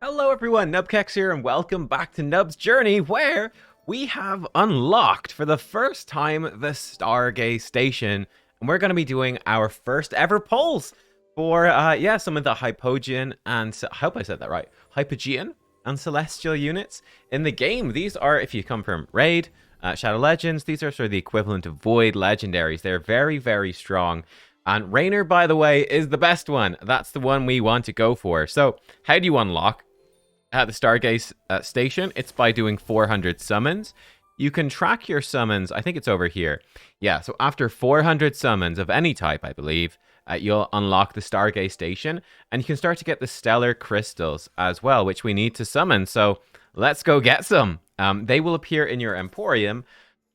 Hello everyone, Nubkex here, and welcome back to Nub's Journey, where we have unlocked for the first time the Stargaze Station, and we're going to be doing our first ever polls for, some of the Hypogean and, I hope I said that right, Hypogean and Celestial units in the game. These are, if you come from Raid, Shadow Legends, these are sort of the equivalent of Void Legendaries. They're very, very strong. And Rainer, by the way, is the best one. That's the one we want to go for. So, how do you unlock the Stargaze Station? It's by doing 400 summons. You can track your summons. I think it's over here. Yeah, so after 400 summons of any type, I believe, you'll unlock the Stargaze Station. And you can start to get the Stellar Crystals as well, which we need to summon. So, let's go get some. They will appear in your Emporium.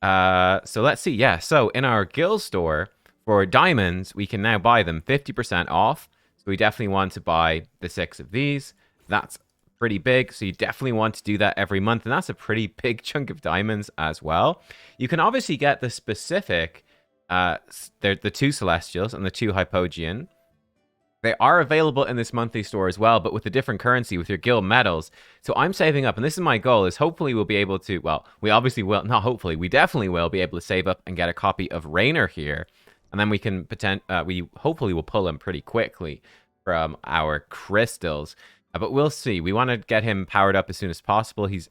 So, let's see. Yeah, so in our guild store, for diamonds, we can now buy them 50% off. So we definitely want to buy the 6 of these. That's pretty big, so you definitely want to do that every month. And that's a pretty big chunk of diamonds as well. You can obviously get the specific, the 2 Celestials and the 2 Hypogean. They are available in this monthly store as well, but with a different currency, with your guild medals. So I'm saving up, and this is my goal, is hopefully we'll be able to, well, we obviously will, not hopefully, we definitely will be able to save up and get a copy of Rainer here. And then we can we hopefully will pull him pretty quickly from our crystals. But we'll see. We want to get him powered up as soon as possible. He's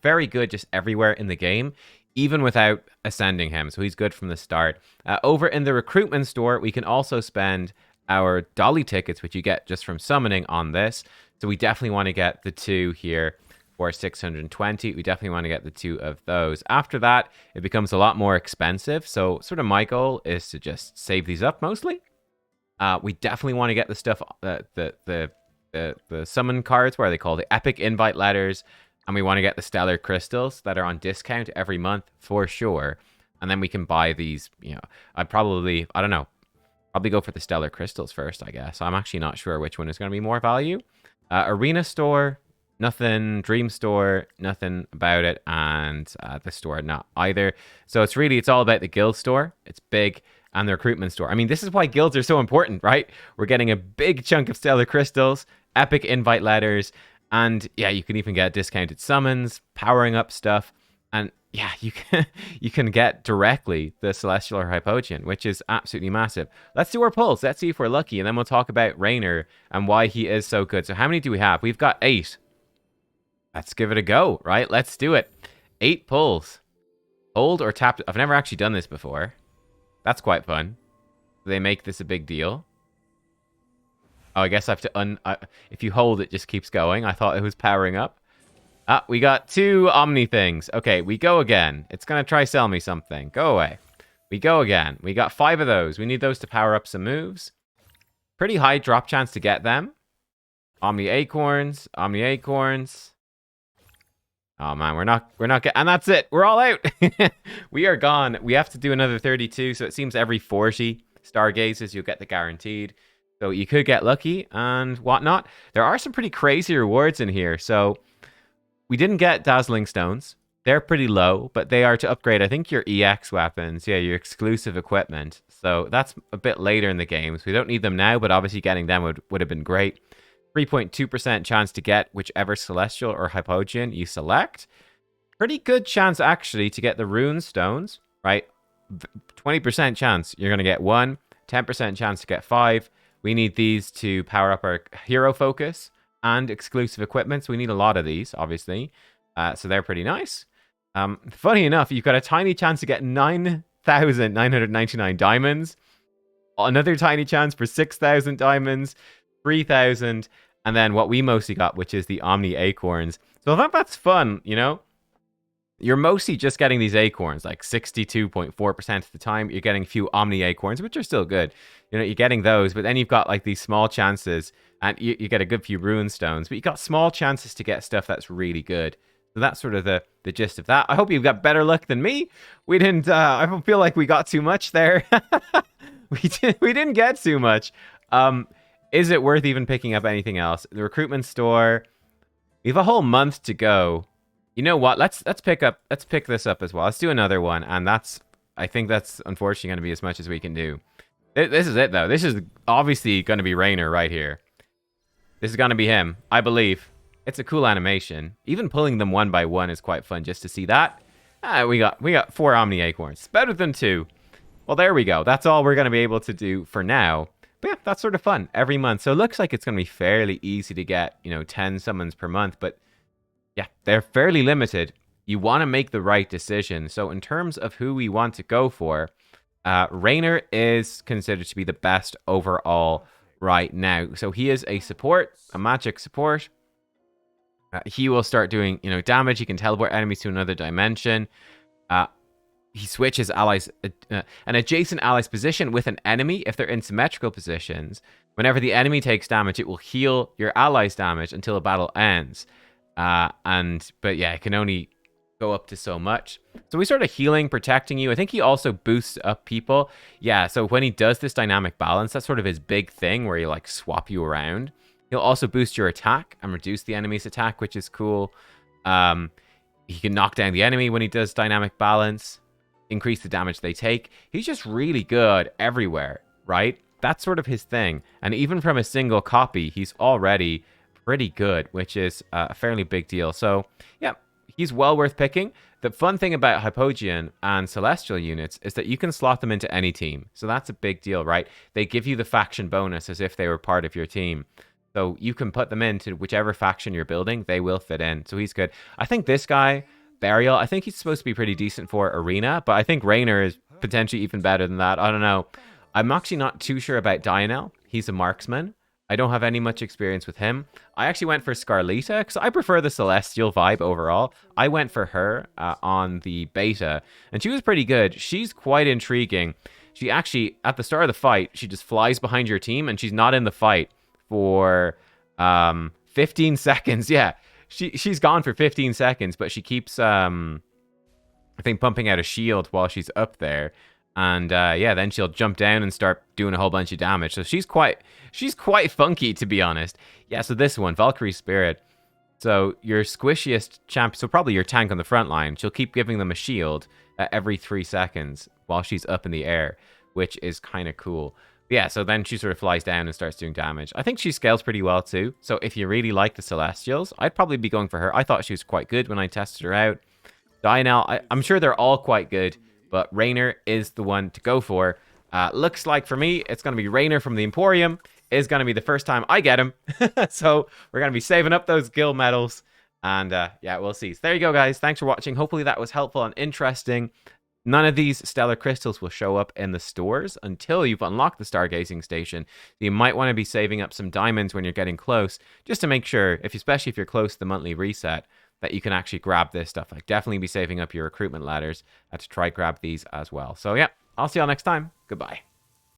very good just everywhere in the game, even without ascending him. So he's good from the start. Over in the recruitment store, we can also spend our dolly tickets, which you get just from summoning, on this. So we definitely want to get the 2 here for 620. We definitely want to get the 2 of those. After that, it becomes a lot more expensive. So sort of my goal is to just save these up mostly. We definitely want to get the stuff, the summon cards, where they call the epic invite letters. And we want to get the stellar crystals that are on discount every month for sure. And then we can buy these, I'd probably, I don't know, probably go for the stellar crystals first, I guess. I'm actually not sure which one is going to be more value. Arena store, nothing. Dream store, nothing about it. And the store, not either. So it's all about the guild store. It's big. And the recruitment store. I mean, this is why guilds are so important, right? We're getting a big chunk of stellar crystals, epic invite letters, and yeah, you can even get discounted summons, powering up stuff. And yeah, you can get directly the Celestial or Hypogean, which is absolutely massive. Let's do our pulls. Let's see if we're lucky. And then we'll talk about Rainer and why he is so good. So how many do we have? We've got 8. Let's give it a go, right? Let's do it. 8 pulls. Hold or tap. I've never actually done this before. That's quite fun. They make this a big deal. Oh, I guess I have to if you hold, it just keeps going. I thought it was powering up. Ah, we got 2 Omni things. Okay, we go again. It's going to try sell me something. Go away. We go again. We got 5 of those. We need those to power up some moves. Pretty high drop chance to get them. Omni Acorns. Omni Acorns. Oh man, we're not getting, and that's it. We're all out. We are gone. We have to do another 32. So it seems every 40 Stargazes you'll get the guaranteed. So you could get lucky and whatnot. There are some pretty crazy rewards in here. So we didn't get Dazzling Stones. They're pretty low, but they are to upgrade, I think, your EX weapons. Yeah, your exclusive equipment. So that's a bit later in the game. So we don't need them now, but obviously getting them would have been great. 3.2% chance to get whichever Celestial or Hypogean you select. Pretty good chance, actually, to get the Rune Stones, right? 20% chance you're going to get 1. 10% chance to get 5. We need these to power up our hero focus and exclusive equipment. So we need a lot of these, obviously. So they're pretty nice. Funny enough, you've got a tiny chance to get 9,999 diamonds. Another tiny chance for 6,000 diamonds. 3,000, and then what we mostly got, which is the Omni Acorns. So I thought that's fun, You're mostly just getting these acorns, like 62.4% of the time. You're getting a few Omni Acorns, which are still good. You're getting those, but then you've got like these small chances, and you get a good few Rune Stones, but you got small chances to get stuff that's really good. So that's sort of the gist of that. I hope you've got better luck than me. We didn't, I feel like we got too much there. We didn't get too much. Is it worth even picking up anything else? The recruitment store. We have a whole month to go. You know what? Let's pick this up as well. Let's do another one, and I think that's unfortunately going to be as much as we can do. This is it though. This is obviously going to be Rainer right here. This is going to be him, I believe. It's a cool animation. Even pulling them one by one is quite fun just to see that. We got 4 Omni Acorns. It's better than 2. Well, there we go. That's all we're going to be able to do for now. But yeah, that's sort of fun every month. So it looks like it's going to be fairly easy to get, 10 summons per month. But yeah, they're fairly limited. You want to make the right decision. So in terms of who we want to go for, Raynor is considered to be the best overall right now. So he is a support, a magic support. He will start doing, damage. He can teleport enemies to another dimension. He switches allies, an adjacent ally's position with an enemy if they're in symmetrical positions. Whenever the enemy takes damage, it will heal your ally's damage until the battle ends. But yeah, it can only go up to so much. So he's sort of healing, protecting you. I think he also boosts up people. Yeah, so when he does this dynamic balance, that's sort of his big thing where he like swap you around. He'll also boost your attack and reduce the enemy's attack, which is cool. He can knock down the enemy when he does dynamic balance, increase the damage they take. He's just really good everywhere, right? That's sort of his thing. And even from a single copy, he's already pretty good, which is a fairly big deal. So, yeah, he's well worth picking. The fun thing about Hypogean and Celestial units is that you can slot them into any team. So that's a big deal, right? They give you the faction bonus as if they were part of your team. So you can put them into whichever faction you're building. They will fit in. So he's good. I think this guy, Burial, I think he's supposed to be pretty decent for Arena. But I think Raynor is potentially even better than that. I don't know. I'm actually not too sure about Dionel. He's a marksman. I don't have any much experience with him. I actually went for Scarlita because I prefer the Celestial vibe overall. I went for her on the beta, and she was pretty good. She's quite intriguing. She actually, at the start of the fight, she just flies behind your team, and she's not in the fight for 15 seconds. Yeah, she's gone for 15 seconds, but she keeps, I think, pumping out a shield while she's up there. And yeah, then she'll jump down and start doing a whole bunch of damage. So she's quite funky, to be honest. Yeah, so this one, Valkyrie Spirit. So your squishiest champ, so probably your tank on the front line, she'll keep giving them a shield every 3 seconds while she's up in the air, which is kind of cool. But yeah, so then she sort of flies down and starts doing damage. I think she scales pretty well too. So if you really like the Celestials, I'd probably be going for her. I thought she was quite good when I tested her out. Dionel, I'm sure they're all quite good, but Raynor is the one to go for. Looks like for me, it's going to be Raynor from the Emporium. Is going to be the first time I get him. So we're going to be saving up those guild medals. And yeah, we'll see. So there you go, guys. Thanks for watching. Hopefully that was helpful and interesting. None of these stellar crystals will show up in the stores until you've unlocked the Stargazing station. You might want to be saving up some diamonds when you're getting close, just to make sure, especially if you're close to the monthly reset, that you can actually grab this stuff. Like, definitely be saving up your recruitment ladders to try grab these as well. So yeah, I'll see y'all next time. Goodbye.